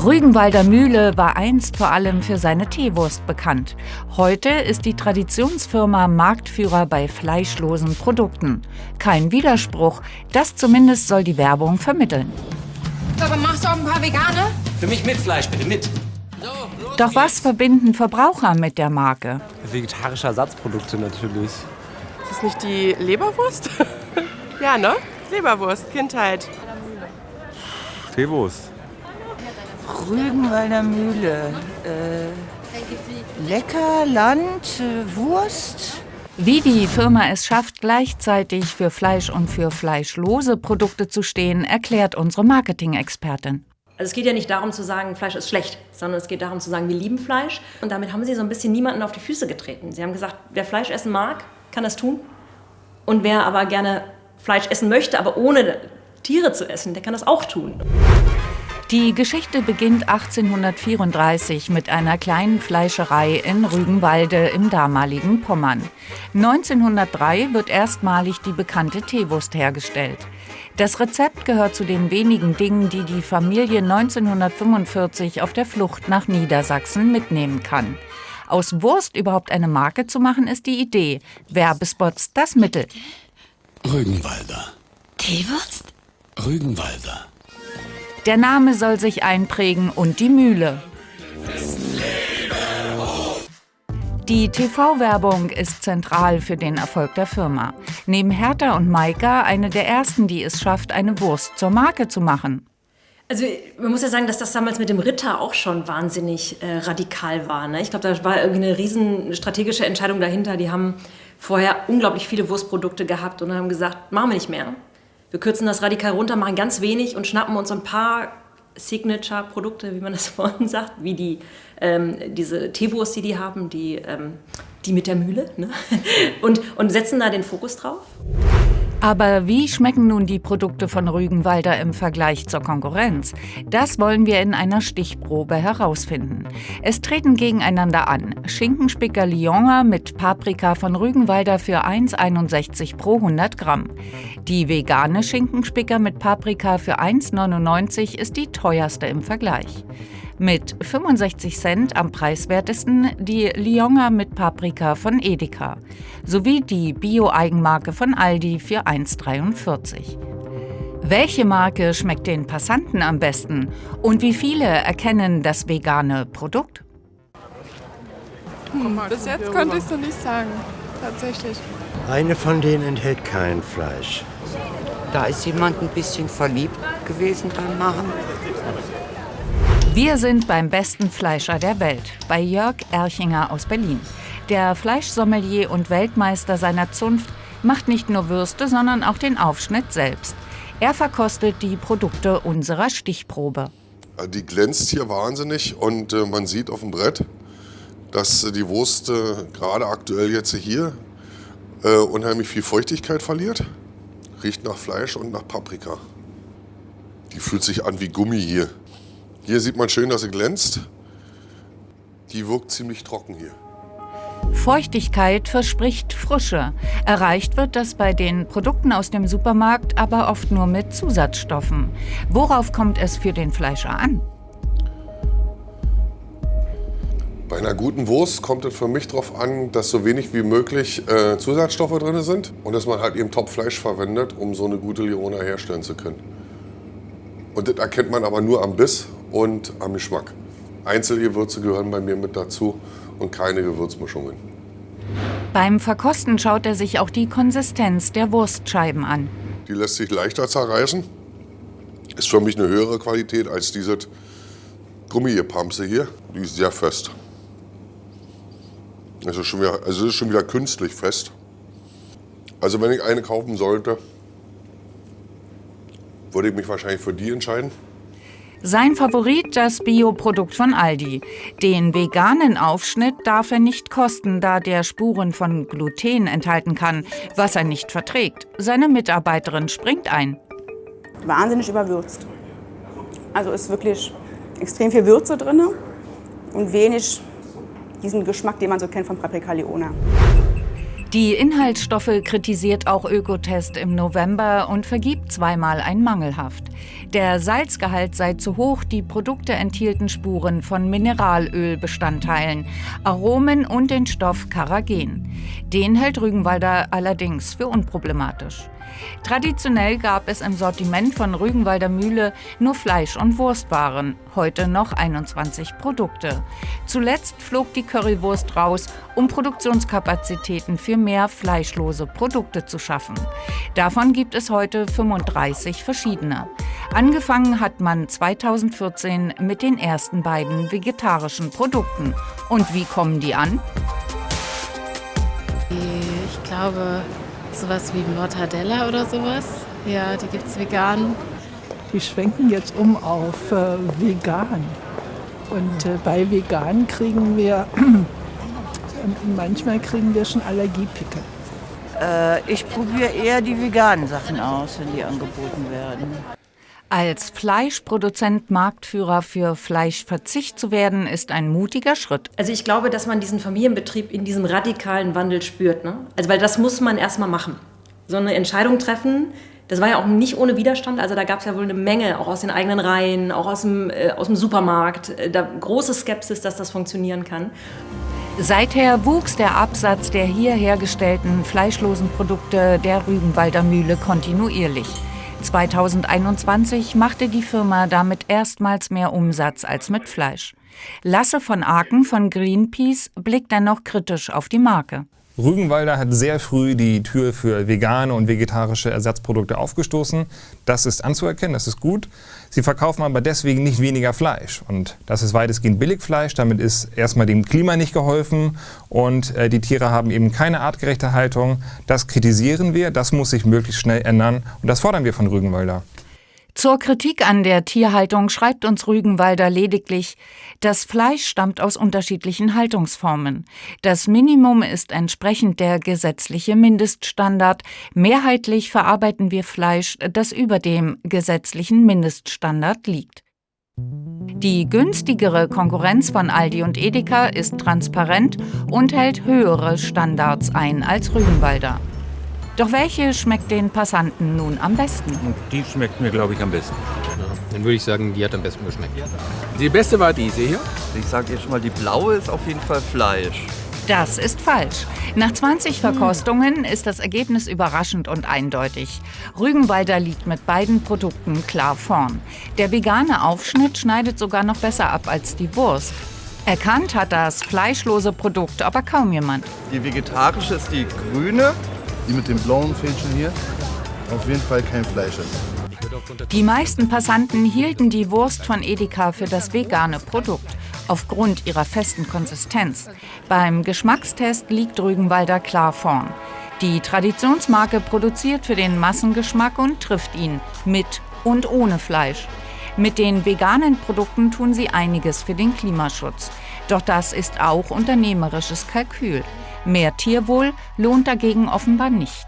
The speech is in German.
Rügenwalder Mühle war einst vor allem für seine Teewurst bekannt. Heute ist die Traditionsfirma Marktführer bei fleischlosen Produkten. Kein Widerspruch, das zumindest soll die Werbung vermitteln. Aber machst du auch ein paar Veganer? Für mich mit Fleisch, bitte mit. Doch was verbinden Verbraucher mit der Marke? Vegetarische Ersatzprodukte natürlich. Ist das nicht die Leberwurst? Ja, ne? Leberwurst, Kindheit. Teewurst. Rügenwalder Mühle. Lecker, Land, Wurst. Wie die Firma es schafft, gleichzeitig für Fleisch und für fleischlose Produkte zu stehen, erklärt unsere Marketing-Expertin. Also es geht ja nicht darum zu sagen, Fleisch ist schlecht, sondern es geht darum zu sagen, wir lieben Fleisch. Und damit haben sie so ein bisschen niemanden auf die Füße getreten. Sie haben gesagt, wer Fleisch essen mag, kann das tun. Und wer aber gerne Fleisch essen möchte, aber ohne Tiere zu essen, der kann das auch tun. Die Geschichte beginnt 1834 mit einer kleinen Fleischerei in Rügenwalde im damaligen Pommern. 1903 wird erstmalig die bekannte Teewurst hergestellt. Das Rezept gehört zu den wenigen Dingen, die die Familie 1945 auf der Flucht nach Niedersachsen mitnehmen kann. Aus Wurst überhaupt eine Marke zu machen, ist die Idee. Werbespots das Mittel. Rügenwalder. Teewurst? Rügenwalder. Der Name soll sich einprägen und die Mühle. Die TV-Werbung ist zentral für den Erfolg der Firma. Neben Hertha und Maika eine der ersten, die es schafft, eine Wurst zur Marke zu machen. Also man muss ja sagen, dass das damals mit dem Ritter auch schon wahnsinnig radikal war. Ne? Ich glaube, da war irgendwie eine riesen strategische Entscheidung dahinter. Die haben vorher unglaublich viele Wurstprodukte gehabt und haben gesagt, machen wir nicht mehr. Wir kürzen das radikal runter, machen ganz wenig und schnappen uns ein paar Signature-Produkte, wie man das vorhin sagt, wie diese Teewurst, die haben, die mit der Mühle, ne? und setzen da den Fokus drauf. Aber wie schmecken nun die Produkte von Rügenwalder im Vergleich zur Konkurrenz? Das wollen wir in einer Stichprobe herausfinden. Es treten gegeneinander an Schinkenspicker Lyoner mit Paprika von Rügenwalder für 1,61 pro 100 Gramm. Die vegane Schinkenspicker mit Paprika für 1,99 ist die teuerste im Vergleich. Mit 65 Cent am preiswertesten die Lyoner mit Paprika von Edeka sowie die Bio-Eigenmarke von Aldi für 1,43. Welche Marke schmeckt den Passanten am besten und wie viele erkennen das vegane Produkt? Bis jetzt konnte ich es noch nicht sagen, tatsächlich. Eine von denen enthält kein Fleisch. Da ist jemand ein bisschen verliebt gewesen beim Machen. Wir sind beim besten Fleischer der Welt, bei Jörg Erchinger aus Berlin. Der Fleischsommelier und Weltmeister seiner Zunft macht nicht nur Würste, sondern auch den Aufschnitt selbst. Er verkostet die Produkte unserer Stichprobe. Die glänzt hier wahnsinnig und man sieht auf dem Brett, dass die Wurst gerade aktuell jetzt hier unheimlich viel Feuchtigkeit verliert. Riecht nach Fleisch und nach Paprika. Die fühlt sich an wie Gummi hier. Hier sieht man schön, dass sie glänzt. Die wirkt ziemlich trocken hier. Feuchtigkeit verspricht Frische. Erreicht wird das bei den Produkten aus dem Supermarkt aber oft nur mit Zusatzstoffen. Worauf kommt es für den Fleischer an? Bei einer guten Wurst kommt es für mich darauf an, dass so wenig wie möglich Zusatzstoffe drin sind und dass man halt eben Top-Fleisch verwendet, um so eine gute Lyoner herstellen zu können. Und das erkennt man aber nur am Biss und am Geschmack. Einzelgewürze gehören bei mir mit dazu und keine Gewürzmischungen. Beim Verkosten schaut er sich auch die Konsistenz der Wurstscheiben an. Die lässt sich leichter zerreißen. Ist für mich eine höhere Qualität als diese Gummigepamse hier. Die ist sehr fest. Es ist schon wieder künstlich fest. Also wenn ich eine kaufen sollte, würde ich mich wahrscheinlich für die entscheiden. Sein Favorit das Bioprodukt von Aldi. Den veganen Aufschnitt darf er nicht kosten, da der Spuren von Gluten enthalten kann, was er nicht verträgt. Seine Mitarbeiterin springt ein. Wahnsinnig überwürzt. Also ist wirklich extrem viel Würze drin und wenig diesen Geschmack, den man so kennt von Paprika Lyoner. Die Inhaltsstoffe kritisiert auch Ökotest im November und vergibt zweimal ein mangelhaft. Der Salzgehalt sei zu hoch, die Produkte enthielten Spuren von Mineralölbestandteilen, Aromen und den Stoff Carrageen. Den hält Rügenwalder allerdings für unproblematisch. Traditionell gab es im Sortiment von Rügenwalder Mühle nur Fleisch- und Wurstwaren, heute noch 21 Produkte. Zuletzt flog die Currywurst raus, um Produktionskapazitäten für mehr fleischlose Produkte zu schaffen. Davon gibt es heute 35 verschiedene. Angefangen hat man 2014 mit den ersten beiden vegetarischen Produkten. Und wie kommen die an? Ich glaube, sowas wie Mortadella oder sowas. Ja, die gibt's vegan. Die schwenken jetzt um auf vegan. Und bei vegan kriegen wir, manchmal kriegen wir schon Allergiepickel. Ich probiere eher die veganen Sachen aus, wenn die angeboten werden. Als Fleischproduzent Marktführer für Fleischverzicht zu werden, ist ein mutiger Schritt. Also ich glaube, dass man diesen Familienbetrieb in diesem radikalen Wandel spürt. Ne? Also weil das muss man erstmal machen. So eine Entscheidung treffen, das war ja auch nicht ohne Widerstand. Also da gab es ja wohl eine Menge, auch aus den eigenen Reihen, auch aus dem Supermarkt. Da große Skepsis, dass das funktionieren kann. Seither wuchs der Absatz der hier hergestellten fleischlosen Produkte der Rügenwalder Mühle kontinuierlich. 2021 machte die Firma damit erstmals mehr Umsatz als mit Fleisch. Lasse von Aken von Greenpeace blickt dennoch kritisch auf die Marke. Rügenwalder hat sehr früh die Tür für vegane und vegetarische Ersatzprodukte aufgestoßen. Das ist anzuerkennen, das ist gut. Sie verkaufen aber deswegen nicht weniger Fleisch. Und das ist weitestgehend Billigfleisch. Damit ist erstmal dem Klima nicht geholfen. Und die Tiere haben eben keine artgerechte Haltung. Das kritisieren wir. Das muss sich möglichst schnell ändern. Und das fordern wir von Rügenwalder. Zur Kritik an der Tierhaltung schreibt uns Rügenwalder lediglich: Das Fleisch stammt aus unterschiedlichen Haltungsformen. Das Minimum ist entsprechend der gesetzliche Mindeststandard. Mehrheitlich verarbeiten wir Fleisch, das über dem gesetzlichen Mindeststandard liegt. Die günstigere Konkurrenz von Aldi und Edeka ist transparent und hält höhere Standards ein als Rügenwalder. Doch welche schmeckt den Passanten nun am besten? Die schmeckt mir, glaube ich, am besten. Ja, dann würde ich sagen, die hat am besten geschmeckt. Die beste war diese hier. Ich sage jetzt schon mal, die blaue ist auf jeden Fall Fleisch. Das ist falsch. Nach 20 Verkostungen ist das Ergebnis überraschend und eindeutig. Rügenwalder liegt mit beiden Produkten klar vorn. Der vegane Aufschnitt schneidet sogar noch besser ab als die Wurst. Erkannt hat das fleischlose Produkt aber kaum jemand. Die vegetarische ist die grüne. Die mit dem blauen Fähnchen hier auf jeden Fall kein Fleisch ist. Die meisten Passanten hielten die Wurst von Edeka für das vegane Produkt, aufgrund ihrer festen Konsistenz. Beim Geschmackstest liegt Rügenwalder klar vorn. Die Traditionsmarke produziert für den Massengeschmack und trifft ihn, mit und ohne Fleisch. Mit den veganen Produkten tun sie einiges für den Klimaschutz. Doch das ist auch unternehmerisches Kalkül. Mehr Tierwohl lohnt dagegen offenbar nicht.